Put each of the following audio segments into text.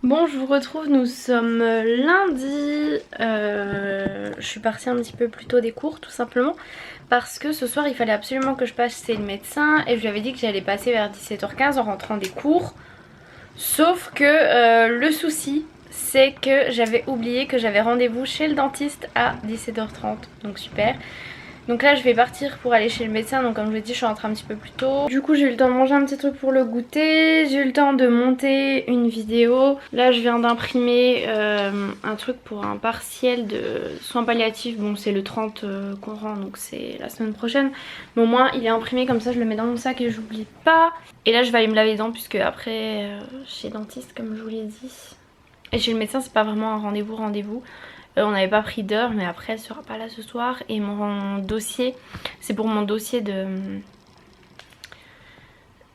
Bon, je vous retrouve, nous sommes lundi. Je suis partie un petit peu plus tôt des cours tout simplement parce que ce soir il fallait absolument que je passe chez le médecin et je lui avais dit que j'allais passer vers 17h15 en rentrant des cours. Sauf que le souci c'est que j'avais oublié que j'avais rendez-vous chez le dentiste à 17h30, donc super. Donc là je vais partir pour aller chez le médecin, donc comme je vous l'ai dit je suis rentrée un petit peu plus tôt. Du coup j'ai eu le temps de manger un petit truc pour le goûter, j'ai eu le temps de monter une vidéo. Là je viens d'imprimer un truc pour un partiel de soins palliatifs. Bon c'est le 30 qu'on rend, donc c'est la semaine prochaine. Mais au moins il est imprimé, comme ça je le mets dans mon sac et j'oublie pas. Et là je vais aller me laver les dents puisque après chez le dentiste comme je vous l'ai dit. Et chez le médecin c'est pas vraiment un rendez-vous. On n'avait pas pris d'heure, mais après elle sera pas là ce soir. Et mon dossier, c'est pour mon dossier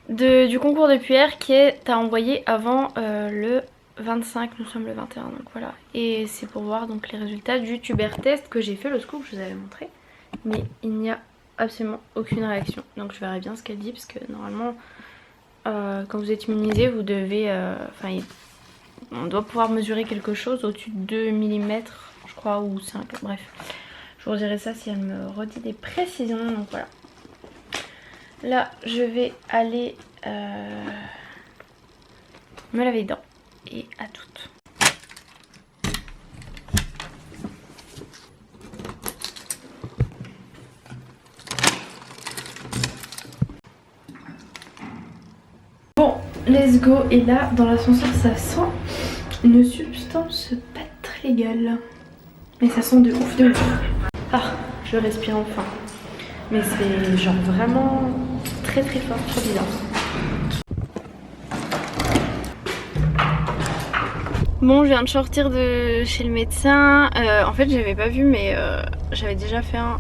du concours de PR qui est à envoyer avant le 25, nous sommes le 21, donc voilà. Et c'est pour voir donc les résultats du tuber test que j'ai fait, le scoop que je vous avais montré. Mais il n'y a absolument aucune réaction. Donc je verrai bien ce qu'elle dit, parce que normalement quand vous êtes immunisé vous devez... on doit pouvoir mesurer quelque chose au-dessus de 2 mm je crois, ou 5, bref. Je vous redirai ça si elle me redit des précisions, donc voilà. Là je vais aller me laver les dents et à toutes. Bon, let's go. Et là dans l'ascenseur ça sent une substance pas très légale. Mais ça sent de ouf de ouf. Ah, je respire enfin. Mais c'est genre vraiment très très fort, trop bizarre. Bon, je viens de sortir de chez le médecin. En fait j'avais pas vu, mais j'avais déjà fait un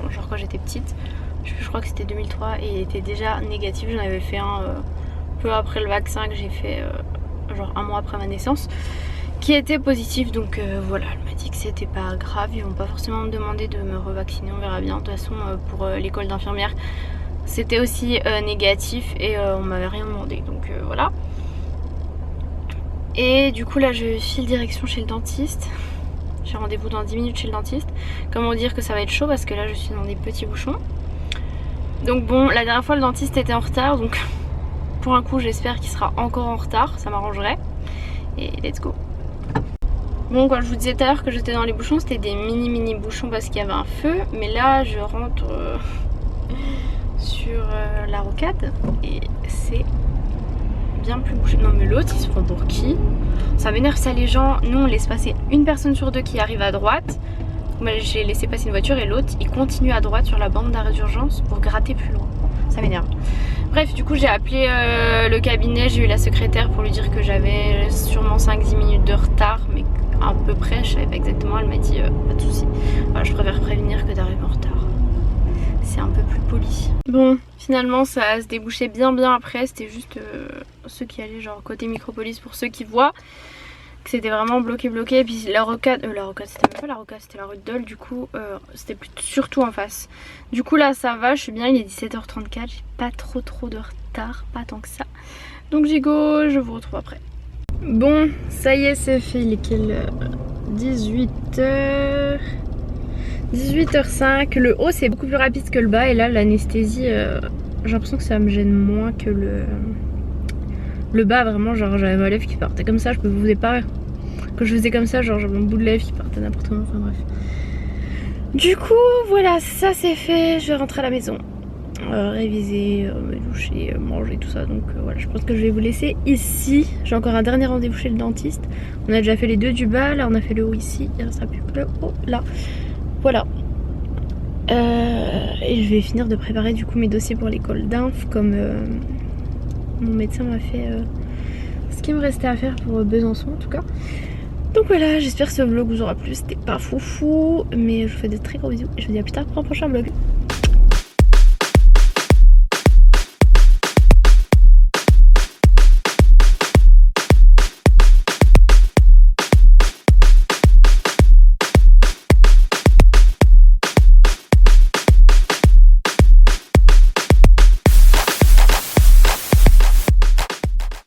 genre quand j'étais petite. Je crois que c'était 2003 et il était déjà négatif. J'en avais fait un peu après le vaccin que j'ai fait genre un mois après ma naissance, qui était positif. Donc voilà, elle m'a dit que c'était pas grave, ils vont pas forcément me demander de me revacciner, on verra bien. De toute façon pour l'école d'infirmière c'était aussi négatif et on m'avait rien demandé, donc voilà. Et du coup là je file direction chez le dentiste. J'ai rendez-vous dans 10 minutes chez le dentiste. Comment dire que ça va être chaud parce que là je suis dans des petits bouchons. Donc bon, la dernière fois le dentiste était en retard, donc pour un coup j'espère qu'il sera encore en retard, ça m'arrangerait. Et let's go. Bon, quand je vous disais tout à l'heure que j'étais dans les bouchons, c'était des mini bouchons parce qu'il y avait un feu. Mais là je rentre sur la rocade et c'est bien plus bouché. Non mais l'autre il se prend pour qui? Ça m'énerve ça les gens. Nous on laisse passer une personne sur deux qui arrive à droite. J'ai laissé passer une voiture et l'autre il continue à droite sur la bande d'arrêt d'urgence pour gratter plus loin. Ça m'énerve. Bref, du coup j'ai appelé le cabinet, j'ai eu la secrétaire pour lui dire que j'avais sûrement 5-10 minutes de retard, mais à peu près, je savais pas exactement. Elle m'a dit pas de soucis. Voilà, je préfère prévenir que d'arriver en retard. C'est un peu plus poli. Bon, finalement ça se débouchait bien après. C'était juste ceux qui allaient genre côté micropolis, pour ceux qui voient que c'était vraiment bloqué. Et puis la rocade, c'était même pas la rocade, c'était la rue de Dole. Du coup c'était surtout en face. Du coup là ça va, je suis bien, il est 17h34. J'ai pas trop de retard, pas tant que ça. Donc j'y go, je vous retrouve après. Bon, ça y est, c'est fait, il est quelle 18h05. Le haut c'est beaucoup plus rapide que le bas. Et là l'anesthésie, j'ai l'impression que ça me gêne moins que le bas. Vraiment, genre j'avais ma lèvre qui partait comme ça, je peux vous éparer. Quand je faisais comme ça, genre j'avais mon bout de lèvre qui partait n'importe comment, enfin bref. Du coup voilà, ça c'est fait, je vais rentrer à la maison, réviser, me doucher, manger, tout ça. Donc voilà, je pense que je vais vous laisser ici. J'ai encore un dernier rendez-vous chez le dentiste. On a déjà fait les deux du bas, là on a fait le haut ici, il ne restera plus que le haut là. Voilà. Et je vais finir de préparer du coup mes dossiers pour l'école d'inf, comme mon médecin m'a fait ce qui me restait à faire pour Besançon en tout cas. Donc voilà, j'espère que ce vlog vous aura plu. C'était pas foufou, mais je vous fais de très gros bisous et je vous dis à plus tard pour un prochain vlog.